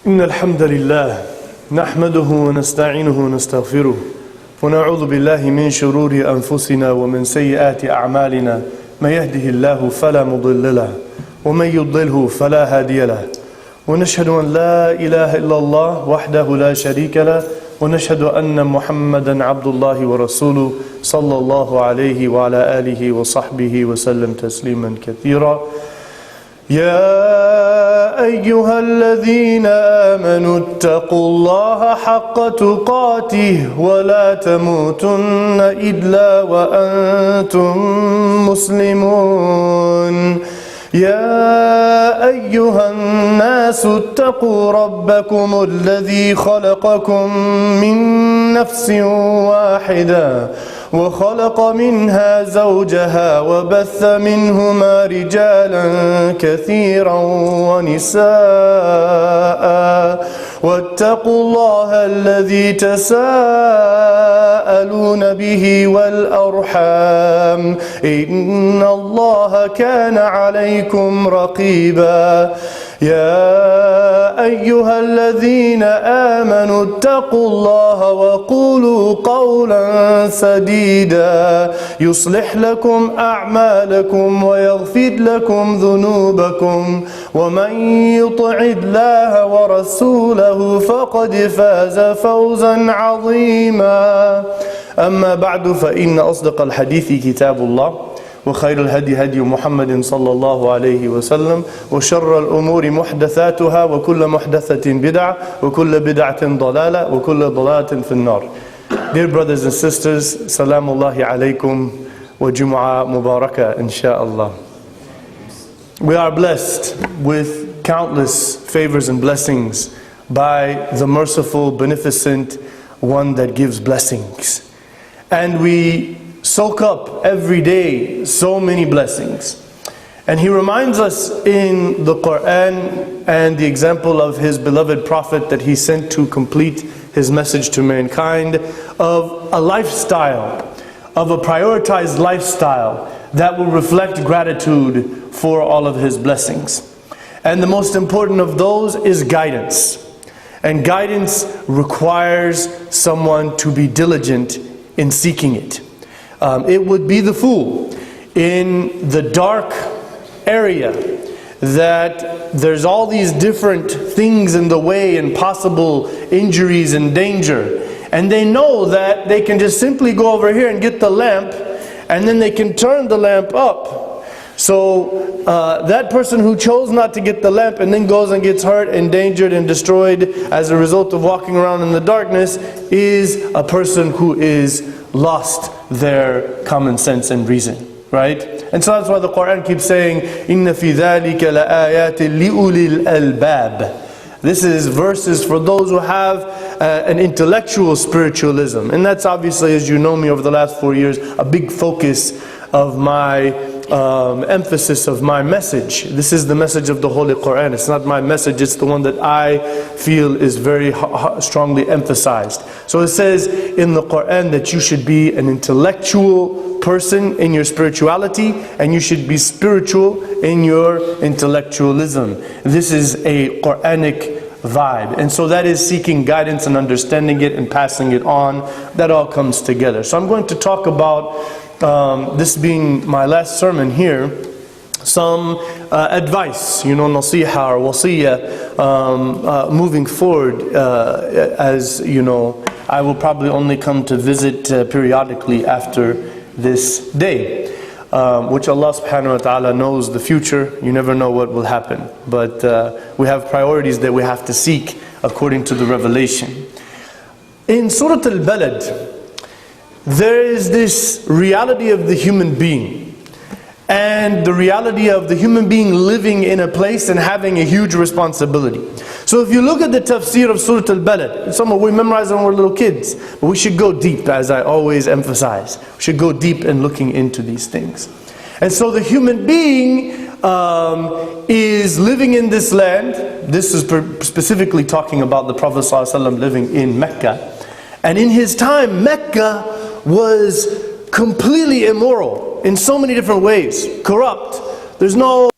إن الحمد لله نحمده ونستعينه ونستغفره ونعوذ بالله من شرور أنفسنا ومن سيئات أعمالنا من يهده الله فلا مضل له ومن يضلله فلا هادي له ونشهد أن لا إله إلا الله وحده لا شريك له ونشهد أن محمدا عبد الله ورسوله صلى الله عليه وعلى آله وصحبه وسلم تسليما كثيرا. يا أيها الذين آمنوا اتقوا الله حق تقاته ولا تموتن إلا وأنتم مسلمون. يا أيها الناس اتقوا ربكم الذي خلقكم من نفس واحدة وخلق منها زوجها وبث منهما رجالا كثيرا ونساء واتقوا الله الذي تساءلون به والأرحام إن الله كان عليكم رقيبا. يا أيها الذين آمنوا اتقوا الله وقولوا قولا سديدا يصلح لكم أعمالكم ويغفر لكم ذنوبكم ومن يطع الله ورسوله فقد فاز فوزا عظيما. أما بعد فإن أصدق الحديث كتاب الله وخير الهدي هدي محمد صلى الله عليه وسلم وشر الأمور محدثاتها وكل محدثة بدعة وكل بدعة ضلالة وكل ضلالة في النار. Dear brothers and sisters, salamullahi alaykum wa Jum'ah Mubarakah inshaAllah. We are blessed with countless favors and blessings by the merciful, beneficent one that gives blessings. And we soak up every day so many blessings. And he reminds us in the Quran and the example of his beloved Prophet that he sent to complete his message to mankind of a lifestyle, of a prioritized lifestyle that will reflect gratitude for all of his blessings. And the most important of those is guidance. And guidance requires someone to be diligent in seeking it. It would be the fool in the dark area that there's all these different things in the way and possible injuries and danger, and they know that they can just simply go over here and get the lamp and then they can turn the lamp up. So that person who chose not to get the lamp and then goes and gets hurt, endangered and destroyed as a result of walking around in the darkness is a person who is lost their common sense and reason, right? And so that's why the Quran keeps saying, إِنَّ فِي ذَلِكَ لَآيَاتٍ لِأُولِي الْأَلْبَابِ. This is verses for those who have an intellectual spiritualism. And that's obviously, as you know me over the last 4 years, a big focus of my emphasis of my message. This is the message of the Holy Quran. It's not my message, it's the one that I feel is very strongly emphasized. So it says in the Quran that you should be an intellectual person in your spirituality, and you should be spiritual in your intellectualism. This is a Quranic vibe. And so that is seeking guidance and understanding it and passing it on. That all comes together. So I'm going to talk about this being my last sermon here, some advice, nasiha or wasiyah, moving forward. As you know, I will probably only come to visit periodically after this day, which Allah subhanahu wa ta'ala knows the future. You never know what will happen, but we have priorities that we have to seek according to the revelation. In Surah Al-Balad, there is this reality of the human being, and the reality of the human being living in a place and having a huge responsibility. So if you look at the tafsir of Surah Al-Balad, some of we memorize when we're little kids, but we should go deep, as I always emphasize. We should go deep in looking into these things. And so the human being is living in this land. This is specifically talking about the Prophet ﷺ living in Mecca. And in his time, Mecca was completely immoral in so many different ways, corrupt. There's no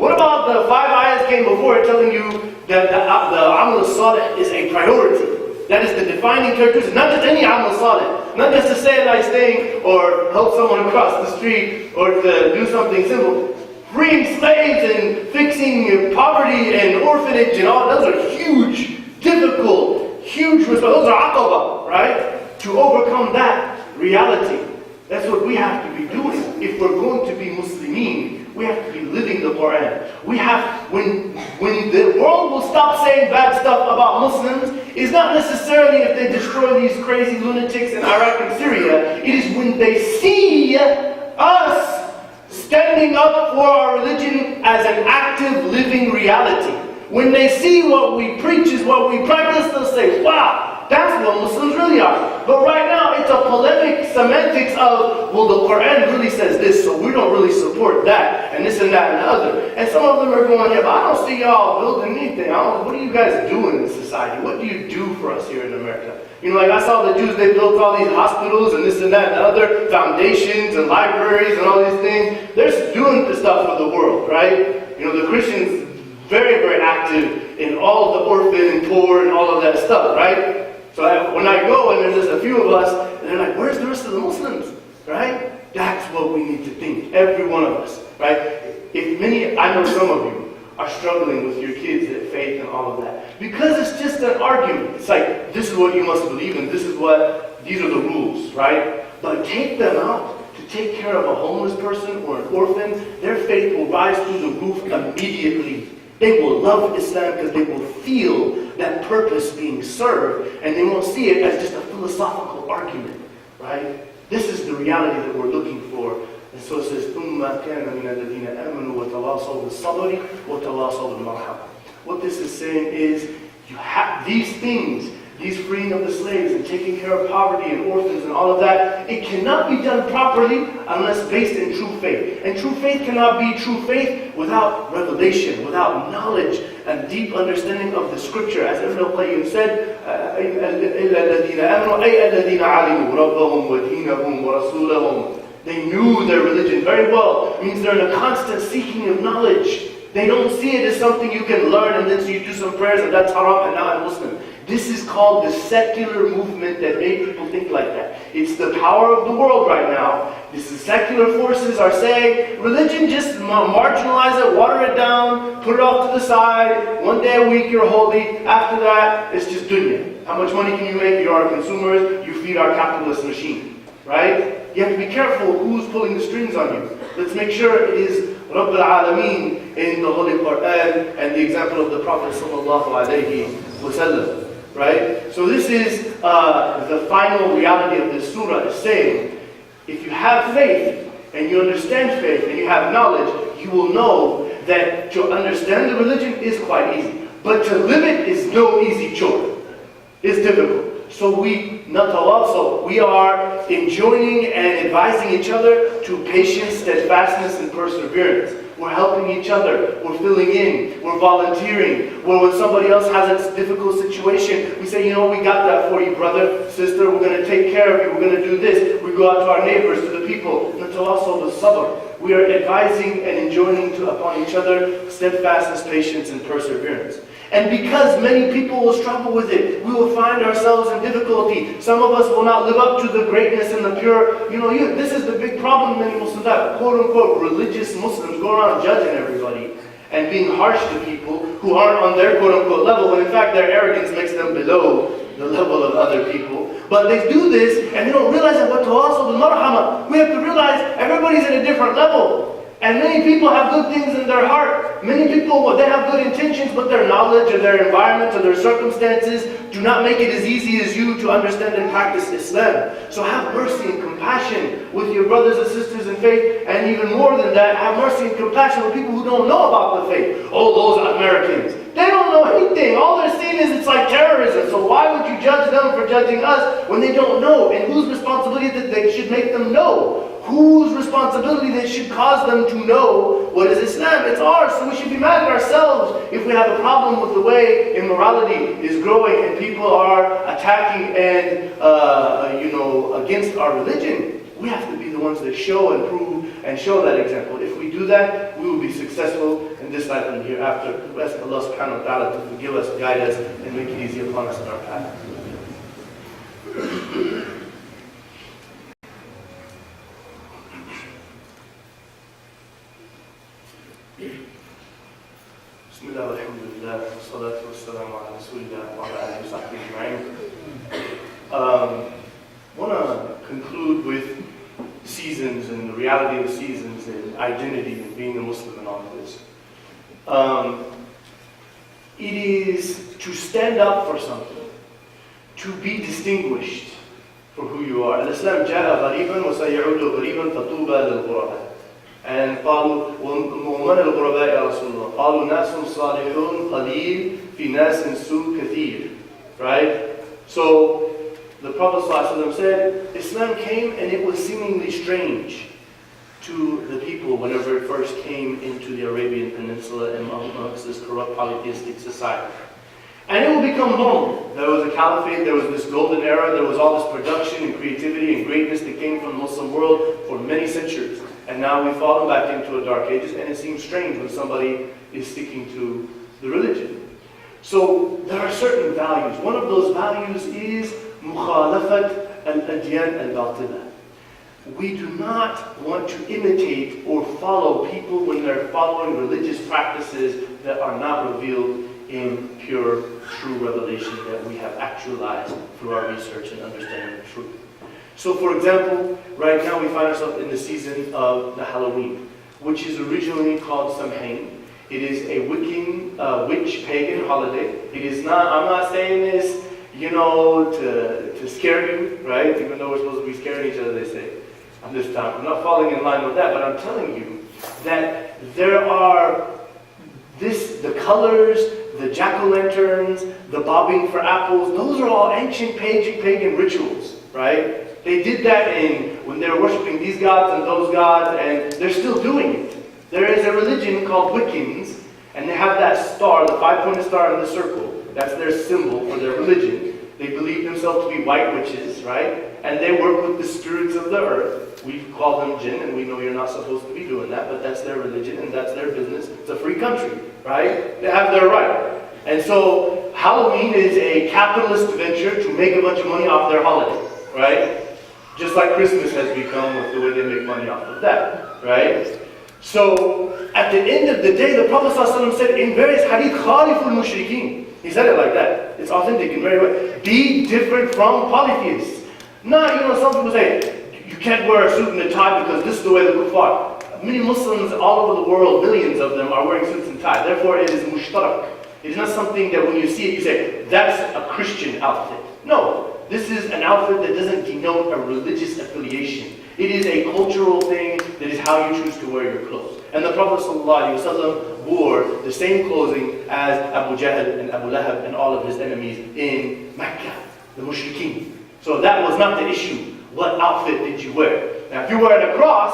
What about the 5 ayahs came before it telling you that the amal salih is a priority? That is the defining characteristic, not just any amal salih. Not just to say a nice thing or help someone across the street or to do something simple. Freeing slaves and fixing poverty and orphanage and all, those are huge, difficult, huge responsibilities. Those are aqaba, right? To overcome that reality. That's what we have to be doing. If we're going to be Muslimin, we have to be living the Quran. We have, when the world will stop saying bad stuff about Muslims, it's not necessarily if they destroy these crazy lunatics in Iraq and Syria. It is when they see us standing up for our religion as an active, living reality. When they see what we preach is what we practice, they'll say, wow, that's what Muslims really are. But right now, it's a polemic semantics of, well, the Quran really says this, so we don't really support that, and this and that and the other. And some of them are going, yeah, but I don't see y'all building anything. What do you guys do in this society? What do you do for us here in America? You know, like I saw the Jews, they built all these hospitals and this and that and the other, foundations and libraries and all these things. They're doing the stuff for the world, right? You know, the Christians, very, very active in all the orphan and poor and all of that stuff, right? So when I go and there's just a few of us, and they're like, where's the rest of the Muslims, right? That's what we need to think, every one of us, right? I know some of you are struggling with your kids at faith and all of that. Because it's just an argument. It's like, this is what you must believe in, these are the rules, right? But take them out to take care of a homeless person or an orphan, their faith will rise through the roof immediately. They will love Islam because they will feel that purpose being served, and they won't see it as just a philosophical argument, right? This is the reality that we're looking for. And so it says, ثُمَّ كَانَ مِنَ الَّذِينَ آمَنُوا وَتَوَاصَوْا بِالصَّبْرِ وَتَوَاصَوْا بِالْمَرْحَمَةِ. What this is saying is, you have these things, these freeing of the slaves and taking care of poverty and orphans and all of that, it cannot be done properly unless based in true faith. And true faith cannot be true faith without revelation, without knowledge and deep understanding of the scripture. As Ibn al-Qayyim said, they knew their religion very well. It means they're in a constant seeking of knowledge. They don't see it as something you can learn and then so you do some prayers and that's haram and now I'm Muslim. This is called the secular movement that made people think like that. It's the power of the world right now. The secular forces are saying, religion, just marginalize it, water it down, put it off to the side. One day a week you're holy. After that, it's just dunya. How much money can you make? You are consumers. You feed our capitalist machine. Right? You have to be careful who's pulling the strings on you. Let's make sure it is Rabb al-Alameen in the Holy Quran and the example of the Prophet sallallahu alaihi wasallam. Right? So this is the final reality of this surah is saying, if you have faith and you understand faith and you have knowledge, you will know that to understand the religion is quite easy. But to live it is no easy chore. It's difficult. So we are enjoining and advising each other to patience, steadfastness, and perseverance. We're helping each other. We're filling in. We're volunteering. When somebody else has a difficult situation, we say, you know, we got that for you, brother, sister. We're going to take care of you. We're going to do this. We go out to our neighbors, to the people. And to also the sabr. We are advising and enjoining upon each other steadfastness, patience, and perseverance. And because many people will struggle with it, we will find ourselves in difficulty. Some of us will not live up to the greatness and the pure. This is the big problem many Muslims have. Quote-unquote religious Muslims go around judging everybody and being harsh to people who aren't on their quote-unquote level, when in fact their arrogance makes them below the level of other people. But they do this and they don't realize that وَتَوَاصَوْا بِالْمَرْحَمَةِ. We have to realize everybody's at a different level. And many people have good things in their heart. Many people, they have good intentions, but their knowledge or their environment or their circumstances do not make it as easy as you to understand and practice Islam. So have mercy and compassion with your brothers and sisters in faith. And even more than that, have mercy and compassion with people who don't know about the faith. Oh, those Americans. They don't know anything. All they're seeing is it's like terrorism. So why would you judge them for judging us when they don't know? And whose responsibility that they should make them know? Whose responsibility that should cause them to know what is Islam? It's ours, so we should be mad at ourselves if we have a problem with the way immorality is growing and people are attacking and against our religion. We have to be the ones that show and prove and show that example. If we do that, we will be successful. And this life and the hereafter. We ask Allah subhanahu wa ta'ala to forgive us, guide us, and make it easy upon us in our path. Bismillah, alhamdulillah, wassalatu wassalamu ala rasulillah wa ala alihi wa sahbihi ajma'in. I want to conclude with seasons and the reality of seasons and identity and being a Muslim and all of this. It is to stand up for something, to be distinguished for who you are. Al-Islam ja'a ghariban wa sayaudu ghariban fatuba lil-ghuraba. And قالوا ومن الغرباء يا رسول الله قالوا ناس صالحون قليل في ناس سوء كثير. Right? So the Prophet ﷺ said, Islam came and it was seemingly strange to the people whenever it first came into the Arabian Peninsula and amongst this corrupt polytheistic society. And it will become normal. There was a caliphate, there was this golden era, there was all this production and creativity and greatness that came from the Muslim world for many centuries. And now we've fallen back into a dark ages, and it seems strange when somebody is sticking to the religion. So there are certain values. One of those values is مخالفة الأديان الباطلة. We do not want to imitate or follow people when they're following religious practices that are not revealed in pure, true revelation that we have actualized through our research and understanding of truth. So for example, right now we find ourselves in the season of the Halloween, which is originally called Samhain. It is a Wiccan, witch pagan holiday. It is not, I'm not saying this, to scare you, right? Even though we're supposed to be scaring each other, they say, at this time. I'm not falling in line with that, but I'm telling you that there are the colors, the jack-o'-lanterns, the bobbing for apples, those are all ancient pagan rituals, right? They did that when they were worshiping these gods and those gods, and they're still doing it. There is a religion called Wiccans, and they have that star, the 5-pointed star in the circle. That's their symbol for their religion. They believe themselves to be white witches, right? And they work with the spirits of the earth. We call them jinn, and we know you're not supposed to be doing that, but that's their religion, and that's their business. It's a free country, right? They have their right. And so Halloween is a capitalist venture to make a bunch of money off their holiday, right? Just like Christmas has become with the way they make money off of that, right? So at the end of the day, the Prophet ﷺ said in various hadith, "Khaliful mushrikeen." He said it like that. It's authentic in very way. Be different from polytheists. Some people say, you can't wear a suit and a tie because this is the way the kuffar. Many Muslims all over the world, millions of them, are wearing suits and ties. Therefore, it is mushtarak. It's not something that when you see it, you say, that's a Christian outfit. No, this is an outfit that doesn't denote a religious affiliation. It is a cultural thing that is how you choose to wear your clothes. And the Prophet ﷺ wore the same clothing as Abu Jahl and Abu Lahab and all of his enemies in Mecca, the mushrikeen. So that was not the issue. What outfit did you wear? Now if you're wearing a cross,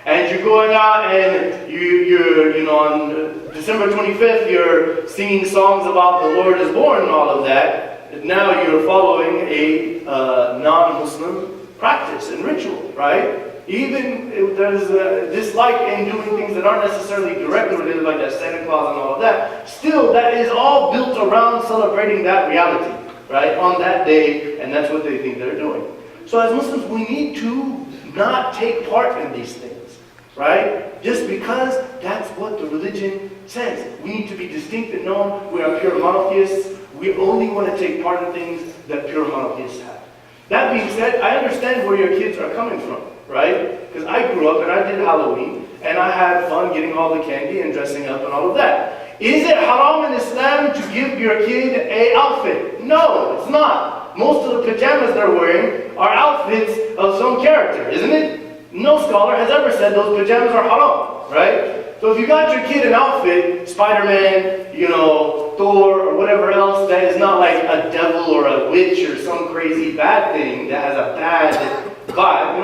and you're going out and you're on December 25th, you're singing songs about the Lord is born and all of that, now you're following a non-Muslim practice and ritual, right? Even if there's a dislike in doing things that aren't necessarily directly related, like that Santa Claus and all of that, still that is all built around celebrating that reality, right? On that day, and that's what they think they're doing. So as Muslims, we need to not take part in these things, right? Just because that's what the religion says. We need to be distinct and known. We are pure monotheists. We only want to take part in things that pure monotheists have. That being said, I understand where your kids are coming from, right? Because I grew up and I did Halloween, and I had fun getting all the candy and dressing up and all of that. Is it haram in Islam to give your kid an outfit? No, it's not. Most of the pajamas they're wearing are outfits of some character, isn't it? No scholar has ever said those pajamas are haram, right? So if you got your kid an outfit, Spider-Man, Thor, or whatever else, that is not like a devil or a witch or some crazy bad thing that has a bad vibe,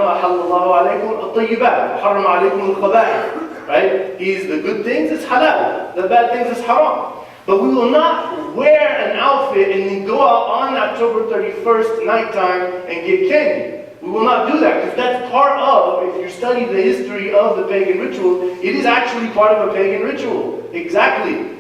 right? He's the good things, it's halal. The bad things is haram. But we will not wear an outfit and then go out on October 31st nighttime and get candy. We will not do that, because that's part of, if you study the history of the pagan ritual, it is actually part of a pagan ritual. Exactly.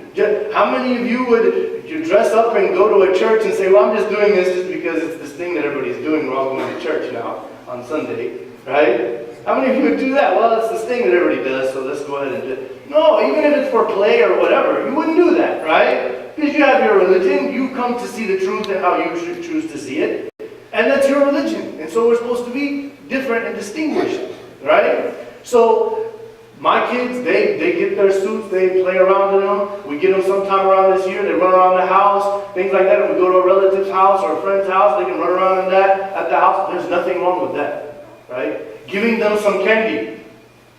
How many of you would dress up and go to a church and say, well, I'm just doing this just because it's this thing that everybody's doing, we're all going to church now on Sunday, right? How many of you would do that? Well, it's this thing that everybody does, so let's go ahead and do it. No, even if it's for play or whatever, you wouldn't do that, right? Because you have your religion, you come to see the truth and how you should choose to see it, and that's your religion. And so we're supposed to be different and distinguished, right? So my kids, they get their suits, they play around in them. We get them sometime around this year, they run around the house, things like that. If we go to a relative's house or a friend's house, they can run around in that at the house. There's nothing wrong with that, right? Giving them some candy.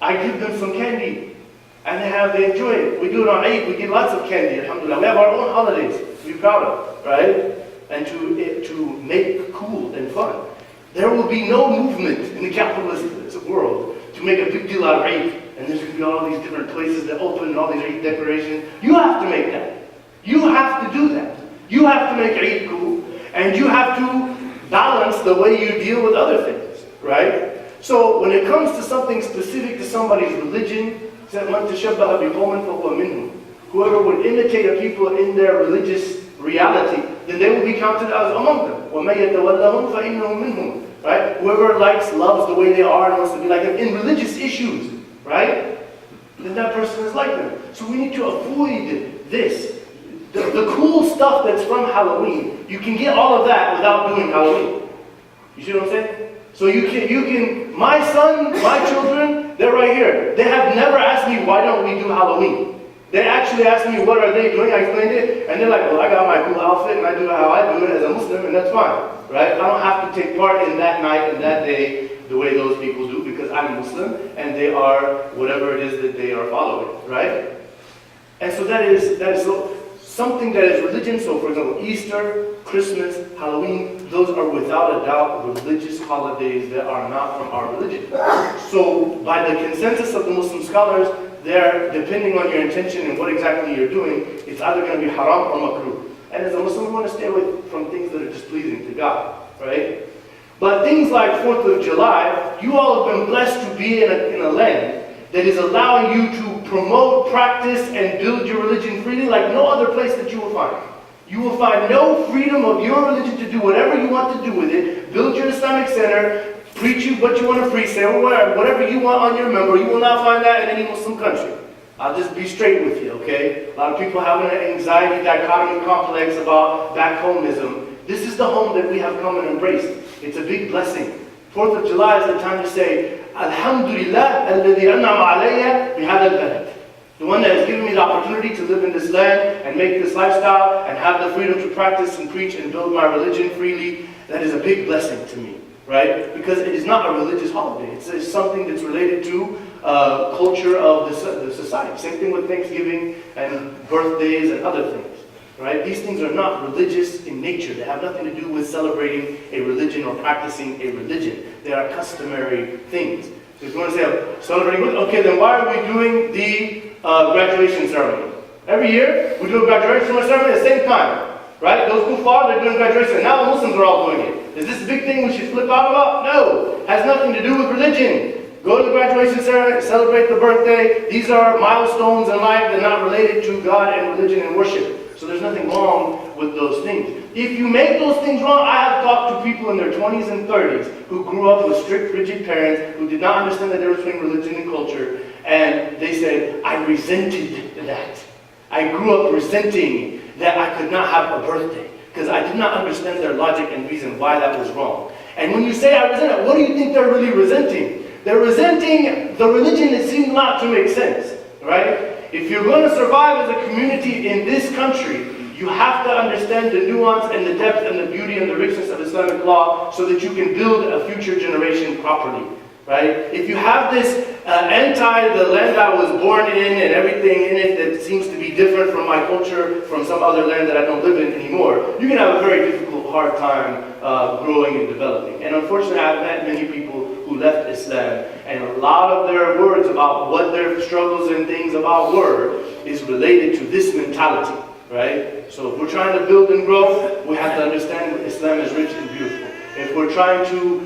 I give them some candy, and they enjoy it. We do it on Eid, we get lots of candy, alhamdulillah. We have our own holidays to be proud of, right? And to make cool and fun. There will be no movement in the capitalist world to make a big deal out of Eid. And there's going to be all these different places that open and all these Eid decorations. You have to make that. You have to do that. You have to make Eid cool. And you have to balance the way you deal with other things, right? So when it comes to something specific to somebody's religion, whoever would imitate a people in their religious reality, then they will be counted as among them. Right? Whoever loves the way they are and wants to be like them in religious issues, right? Then that person is like them. So we need to avoid this. The cool stuff that's from Halloween, you can get all of that without doing Halloween. You see what I'm saying? So you can, my son, my children, they're right here. They have never asked me, why don't we do Halloween? They actually asked me, what are they doing? I explained it, and they're like, well, I got my cool outfit, and I do how I do it as a Muslim, and that's fine, right? I don't have to take part in that night and that day the way those people do, because I'm Muslim, and they are whatever it is that they are following, right? And so that is something that is religion. So, for example, Easter, Christmas, Halloween, those are without a doubt religious holidays that are not from our religion. So, by the consensus of the Muslim scholars, there, depending on your intention and what exactly you're doing, it's either going to be haram or makruh. And as a Muslim, we want to stay away from things that are displeasing to God, right? But things like 4th of July, you all have been blessed to be in a land that is allowing you to promote, practice, and build your religion freely like no other place that you will find. You will find no freedom of your religion to do whatever you want to do with it, build your Islamic center, preach you what you want to preach, say whatever you want on your member. You will not find that in any Muslim country. I'll just be straight with you, okay? A lot of people have an anxiety dichotomy complex about back homeism. This is the home that we have come and embraced. It's a big blessing. 4th of July is the time to say, Alhamdulillah, alladhi an'ama alayya bihadha al-balad. The one that has given me the opportunity to live in this land and make this lifestyle and have the freedom to practice and preach and build my religion freely. That is a big blessing to me, right? Because it is not a religious holiday. It's something that's related to culture of the society. Same thing with Thanksgiving and birthdays and other things. Right? These things are not religious in nature. They have nothing to do with celebrating a religion or practicing a religion. They are customary things. So if you want to say, celebrating, okay, then why are we doing the graduation ceremony? Every year, we do a graduation ceremony at the same time. Right? Those kuffar, they're doing graduation. Now the Muslims are all doing it. Is this a big thing we should flip out about? No. It has nothing to do with religion. Go to the graduation ceremony, celebrate the birthday. These are milestones in life that are not related to God and religion and worship. So there's nothing wrong with those things. If you make those things wrong, I have talked to people in their 20s and 30s who grew up with strict, rigid parents who did not understand the difference between religion and culture, and they said, I resented that. I grew up resenting that I could not have a birthday because I did not understand their logic and reason why that was wrong. And when you say I resent it, what do you think they're really resenting? They're resenting the religion that seems not to make sense, right? If you're going to survive as a community in this country, you have to understand the nuance and the depth and the beauty and the richness of Islamic law so that you can build a future generation properly, right? If you have this the land I was born in and everything in it that seems to be different from my culture, from some other land that I don't live in anymore, you're going to have a very difficult, hard time growing and developing. And unfortunately, I've met many people who left Islam, and a lot of their words about what their struggles and things about were is related to this mentality. right? So if we're trying to build and grow, we have to understand that Islam is rich and beautiful. If we're trying to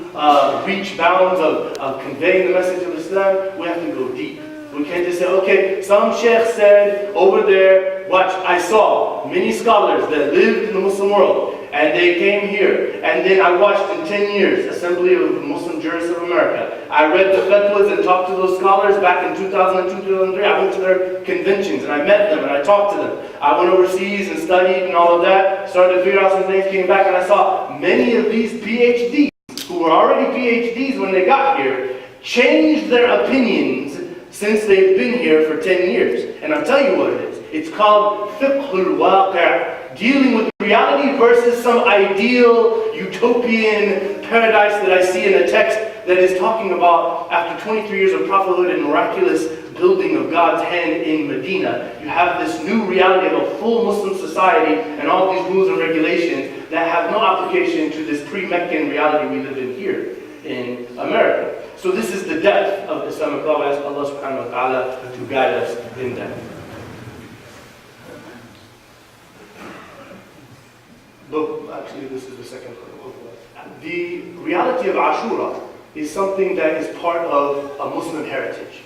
reach bounds of conveying the message of Islam, we have to go deep. We can't just say, okay, some sheikh said over there, watch, I saw many scholars that lived in the Muslim world, and they came here, and then I watched in 10 years, Assembly of Muslim Jurists of America. I read the fatwas and talked to those scholars back in 2002, 2003. I went to their conventions, and I met them, and I talked to them. I went overseas and studied and all of that, started to figure out some things, came back, and I saw many of these PhDs, who were already PhDs when they got here, changed their opinions since they've been here for 10 years. And I'll tell you what it is. It's called fiqhul waqi', dealing with reality versus some ideal utopian paradise that I see in a text that is talking about after 23 years of prophethood and miraculous building of God's hand in Medina, you have this new reality of a full Muslim society and all these rules and regulations that have no application to this pre-Meccan reality we live in here in America. So this is the depth of Islamic law. I ask Allah subhanahu wa ta'ala to guide us in that. But actually, this is the second part. The reality of Ashura is something that is part of a Muslim heritage.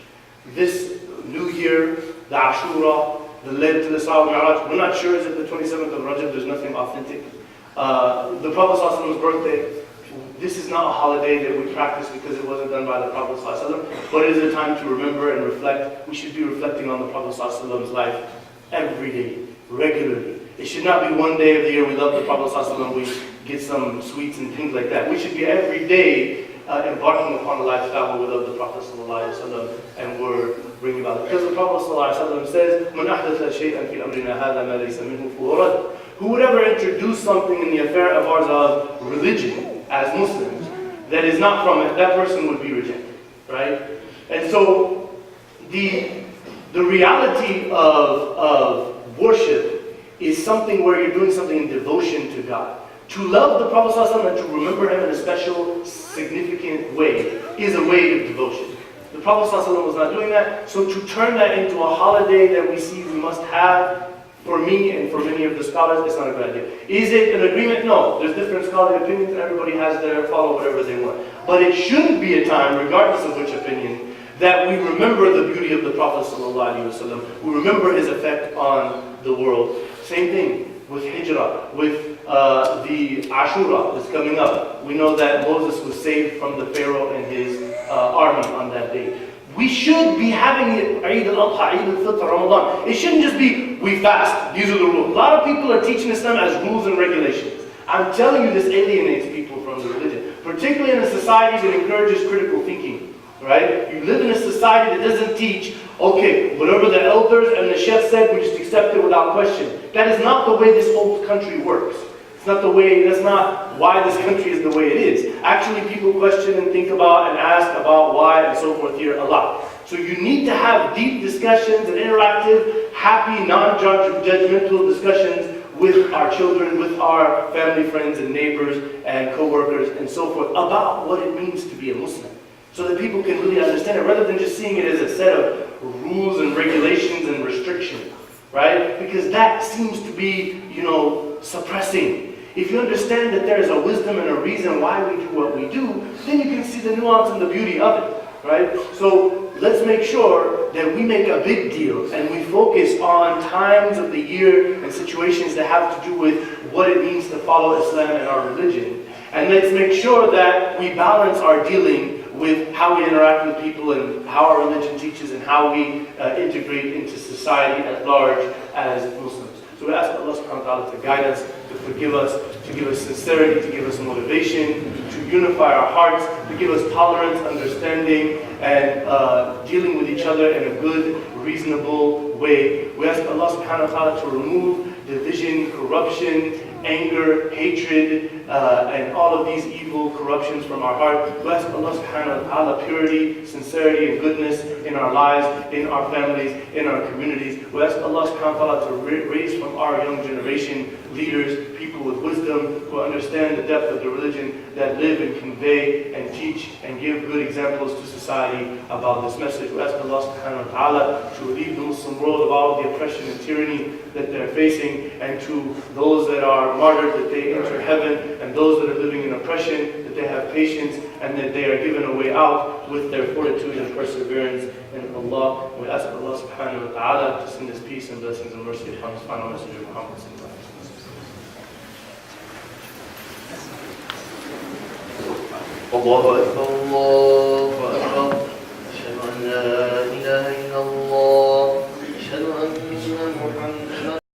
This new year, the Ashura, the Laylatul Isra wal Mi'raj, we're not sure is it the 27th of Rajab, there's nothing authentic. The Prophet ﷺ's birthday, this is not a holiday that we practice because it wasn't done by the Prophet ﷺ, but it is a time to remember and reflect. We should be reflecting on the Prophet ﷺ's life every day, regularly. It should not be one day of the year we love the Prophet ﷺ, we get some sweets and things like that. We should be every day embarking upon a lifestyle where we love the Prophet ﷺ and we're bringing about it. Because the Prophet ﷺ says, مَنْ أَحْدَثَ شَيْئًا فِي أَمْرِنَا هَذَا مَا لَيْسَ مِنْهُ فَهُوَ رَدٌّ. Who would ever introduce something in the affair of ours of religion as Muslims that is not from it, that person would be rejected, right? And so the reality of worship is something where you're doing something in devotion to God. To love the Prophet ﷺ and to remember him in a special, significant way is a way of devotion. The Prophet ﷺ was not doing that, so to turn that into a holiday that we see we must have, for me and for many of the scholars, it's not a good idea. Is it an agreement? No. There's different scholarly opinions and everybody has their follow whatever they want. But it shouldn't be a time, regardless of which opinion, that we remember the beauty of the Prophet ﷺ. We remember his effect on the world. Same thing with Hijrah, with the Ashura that's coming up. We know that Moses was saved from the Pharaoh and his army on that day. We should be having it Eid al-Adha, Eid al-Fitr, Ramadan. It shouldn't just be, we fast, these are the rules. A lot of people are teaching Islam as rules and regulations. I'm telling you, this alienates people from the religion. Particularly in a society that encourages critical thinking, right? You live in a society that doesn't teach, okay, whatever the elders and the chef said, we just accept it without question. That is not the way this whole country works. It's not the way, that's not why this country is the way it is. Actually, people question and think about and ask about why and so forth here a lot. So you need to have deep discussions and interactive, happy, non-judgmental discussions with our children, with our family, friends, and neighbors, and co-workers, and so forth, about what it means to be a Muslim. So that people can really understand it, rather than just seeing it as a set of rules and regulations and restrictions, right? Because that seems to be, suppressing. If you understand that there is a wisdom and a reason why we do what we do, then you can see the nuance and the beauty of it, right? So let's make sure that we make a big deal and we focus on times of the year and situations that have to do with what it means to follow Islam and our religion. And let's make sure that we balance our dealing with how we interact with people and how our religion teaches and how we integrate into society at large as Muslims. So we ask Allah subhanahu wa ta'ala to guide us, to forgive us, to give us sincerity, to give us motivation, to unify our hearts, to give us tolerance, understanding, and dealing with each other in a good, reasonable way. We ask Allah subhanahu wa ta'ala to remove division, corruption, anger, hatred, and all of these evil corruptions from our heart. We ask Allah subhanahu wa ta'ala purity, sincerity, and goodness in our lives, in our families, in our communities. We ask Allah subhanahu wa ta'ala to raise from our young generation leaders, people with wisdom, who understand the depth of the religion, that live and convey and teach and give give good examples to society about this message. We ask Allah subhanahu wa ta'ala to relieve the Muslim world of all of the oppression and tyranny that they're facing, and to those that are martyred, that they enter heaven, and those that are living in oppression, that they have patience, and that they are given a way out with their fortitude and perseverance in Allah. We ask Allah subhanahu wa ta'ala to send His peace and blessings and mercy upon His final messenger Muhammad sallallahu alaihi wasallam. الله أكبر الله أكبر